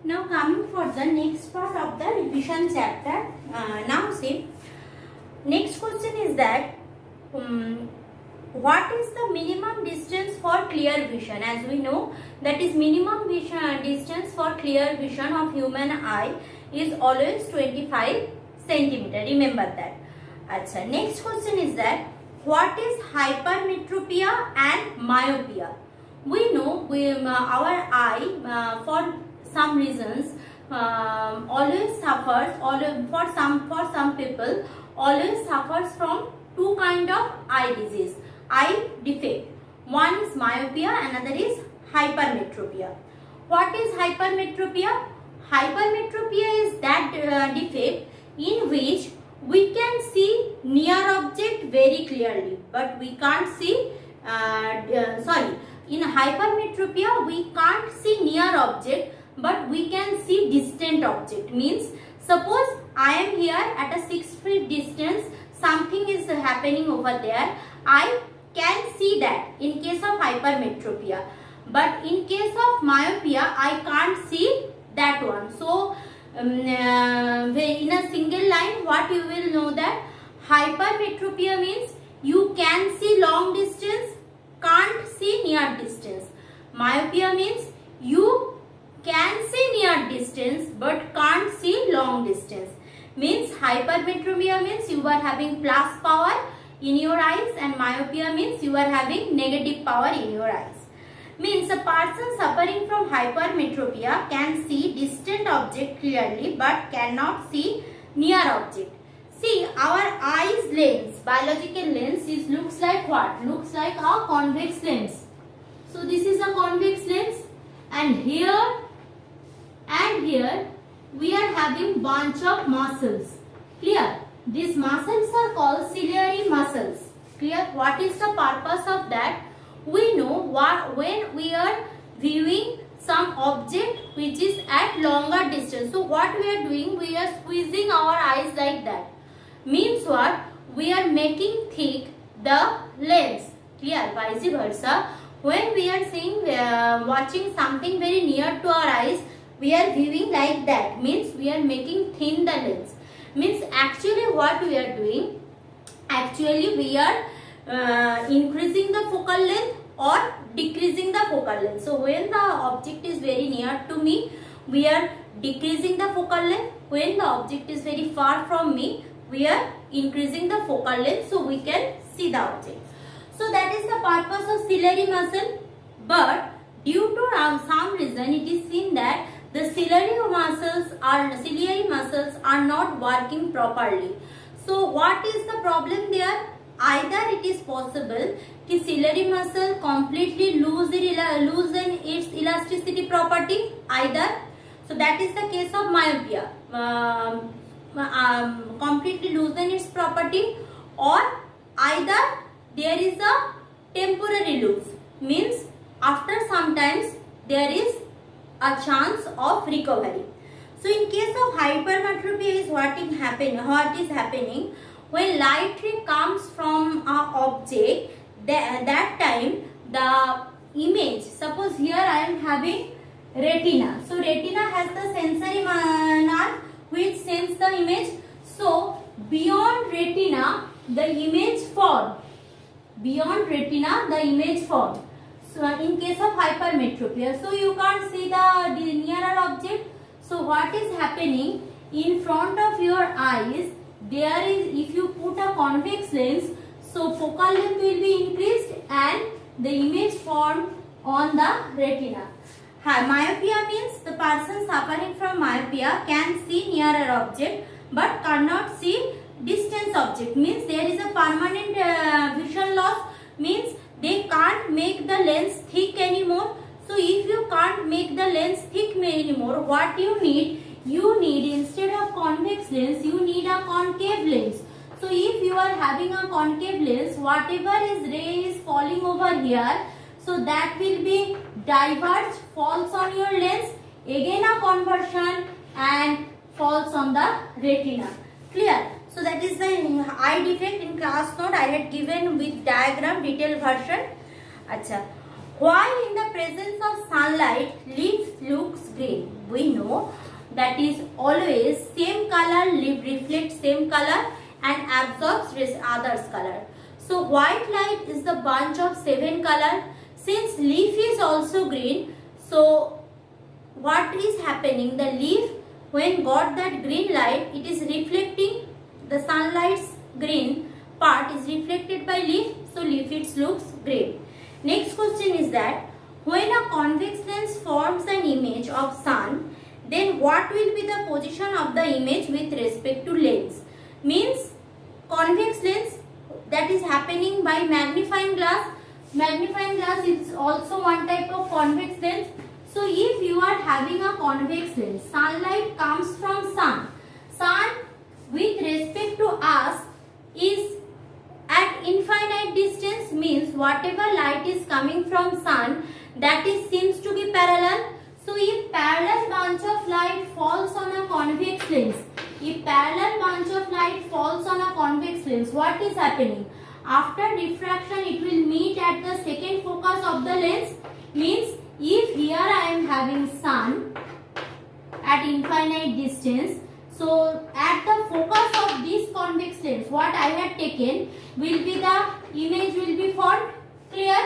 Now coming for the next part of the revision chapter. Now see, next question is that what is the minimum distance for clear vision? As we know, that is minimum vision distance for clear vision of human eye is always 25 centimeter. Remember that. Achha, next question is that what is hypermetropia and myopia? We know our eye for some reasons always suffers, for some people always suffers from two kind of eye disease, eye defect. One is myopia, another is hypermetropia. What is hypermetropia? Hypermetropia is that defect in which we can see near object very clearly, but we can't see in hypermetropia we can't see near object, but we can see distant object. Means suppose I am here at a 6 feet distance, something is happening over there, I can see that in case of hypermetropia, but in case of myopia I can't see that one. So in a single line what you will know that hypermetropia means you can see long distance, can't see near distance. Myopia means you can see near distance but can't see long distance. Means hypermetropia means you are having plus power in your eyes, and myopia means you are having negative power in your eyes. Means a person suffering from hypermetropia can see distant object clearly but cannot see near object. See, our eyes lens, biological lens, is looks like what? Looks like a convex lens. So this is a convex lens, and here we are having bunch of muscles. Clear? These muscles are called ciliary muscles. Clear? What is the purpose of that? We know when we are viewing some object which is at longer distance. So what we are doing? We are squeezing our eyes like that. Means what? We are making thick the lens. Clear? Vice versa. When we are seeing, watching something very near to our eyes, we are viewing like that. Means we are making thin the lens. Means actually what we are doing? Actually we are increasing the focal length or decreasing the focal length. So when the object is very near to me, we are decreasing the focal length. When the object is very far from me, we are increasing the focal length so we can see the object. So that is the purpose of ciliary muscle. But due to some reason, it is seen that the ciliary muscles are not working properly. So what is the problem there? Either it is possible that ciliary muscle completely loosen its elasticity property, either. So that is the case of myopia. Completely loosen its property, or either there is a temporary loose. Means after some times there is a chance of recovery. So in case of hypermetropia is what is happening when light ray comes from an object, that time the image, suppose here I am having retina. So retina has the sensory nerve which sends the image. So beyond retina the image form. Beyond retina the image form. So in case of hypermetropia, so you can't see the nearer object. So what is happening in front of your eyes? There is, if you put a convex lens, so focal length will be increased and the image formed on the retina. Myopia means the person suffering from myopia can see nearer object but cannot see distance object. Means there is a permanent vision loss. Means they can't make the lens thick anymore. So if you can't make the lens thick anymore, what you need? You need, instead of convex lens, you need a concave lens. So if you are having a concave lens, whatever is ray is falling over here, so that will be diverged, falls on your lens, again a conversion, and falls on the retina. Clear? So that is the eye defect. In class note I had given with diagram detailed version. Acha. Why in the presence of sunlight leaf looks green? We know that is always same color, leaf reflects same color and absorbs others color. So white light is the bunch of 7 color. Since leaf is also green, so what is happening? The leaf when got that green light, it is reflecting the sunlight's green part is reflected by leaf, so leaf it looks green. Next question is that when a convex lens forms an image of sun, then what will be the position of the image with respect to lens? Means convex lens, that is happening by magnifying glass. Magnifying glass is also one type of convex lens. So if you are having a convex lens, sunlight comes from sun. Sun with respect to us is at infinite distance, means whatever light is coming from sun, that is seems to be parallel. So if parallel bunch of light falls on a convex lens, if parallel bunch of light falls on a convex lens, what is happening? After diffraction, it will meet at the second focus of the lens. Means if here I am having sun at infinite distance, so at the focus of this convex lens, what I had taken will be the image will be formed. Clear?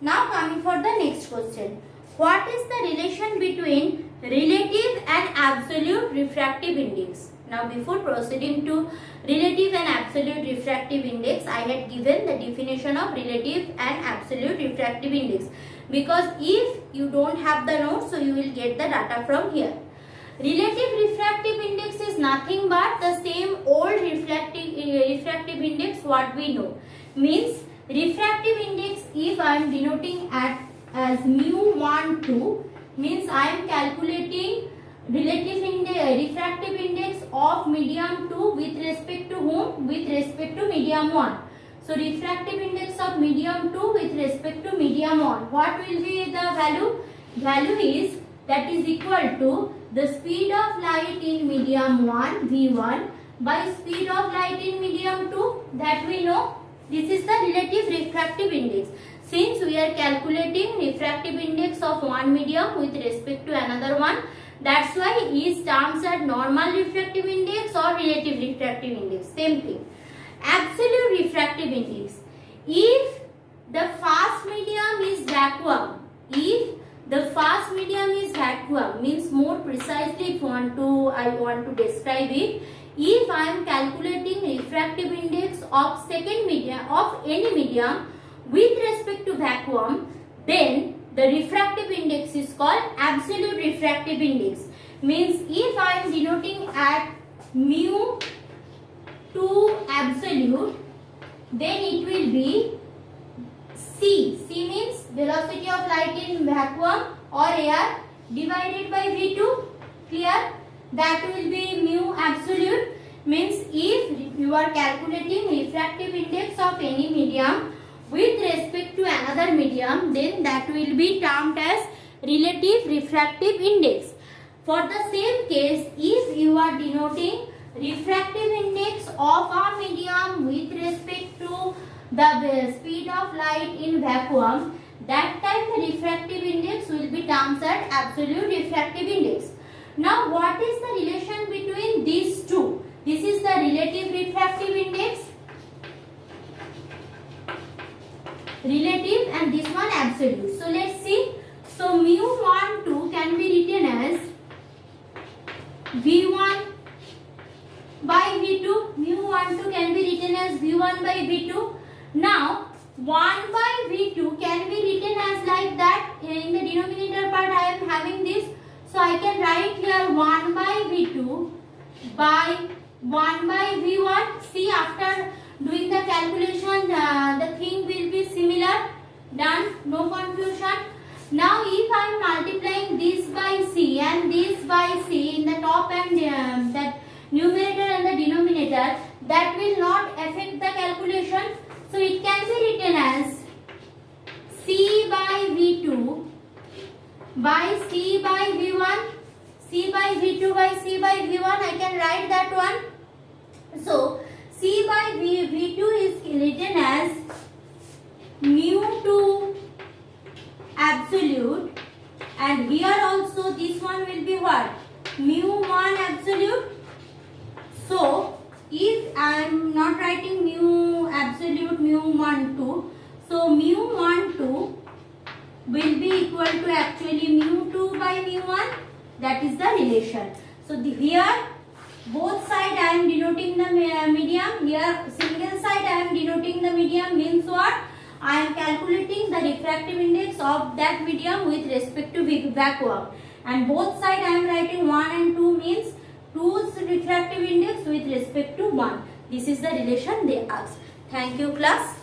Now coming for the next question. What is the relation between relative and absolute refractive index? Now before proceeding to relative and absolute refractive index, I had given the definition of relative and absolute refractive index. Because if you don't have the notes, so you will get the data from here. Relative refractive index is nothing but the same old refractive index what we know. Means refractive index, if I am denoting as mu1 2, means I am calculating relative refractive index of medium 2 with respect to whom? With respect to medium 1. So refractive index of medium 2 with respect to medium 1. What will be the value? Value is that is equal to the speed of light in medium 1 V1 by speed of light in medium 2, that we know. This is the relative refractive index. Since we are calculating refractive index of one medium with respect to another one, that's why is terms as normal refractive index or relative refractive index. Same thing. Absolute refractive index. If the fast medium is vacuum, if the fast medium is vacuum, means more precisely if I want to describe it, if I am calculating refractive index of second medium of any medium with respect to vacuum, then the refractive index is called absolute refractive index. Means if I am denoting at mu to absolute, then it will be C. C means velocity of light in vacuum or air divided by V2. Clear? That will be mu absolute. Means if you are calculating refractive index of any medium with respect to another medium, then that will be termed as relative refractive index. For the same case, if you are denoting refractive index of a medium with respect to the speed of light in vacuum, that time the refractive index will be termed as absolute refractive index. Now what is the relation between these two? This is the relative refractive index, relative, and this one absolute. So let's see. So mu1 2 can be written as V1 by V2. Mu1 2 can be written as V1 by V2. Now 1 by V2 can be written as like that. In the denominator part I am having this. So I can write here 1 by V2 by 1 by V1. See, after doing the calculation the thing will be similar. Done. No confusion. Now if I am multiplying this by C and this by C in the top and that numerator and the denominator, that will not affect the calculation. So it can be written as C by V2 by C by V1. C by V2 by C by V1, I can write that one. So C by V2 is written as mu2 absolute, and here also this one will be what? mu1 absolute. So if I am not writing mu absolute mu1 2, so mu1 2 will be equal to actually mu2 by mu1. That is the relation. So here both side I am denoting the medium. Here single side I am denoting the medium, means what? I am calculating the refractive index of that medium with respect to vacuum, and both side I am writing 1 and 2, means 2's refractive index with respect to 1. This is the relation they asked. Thank you class.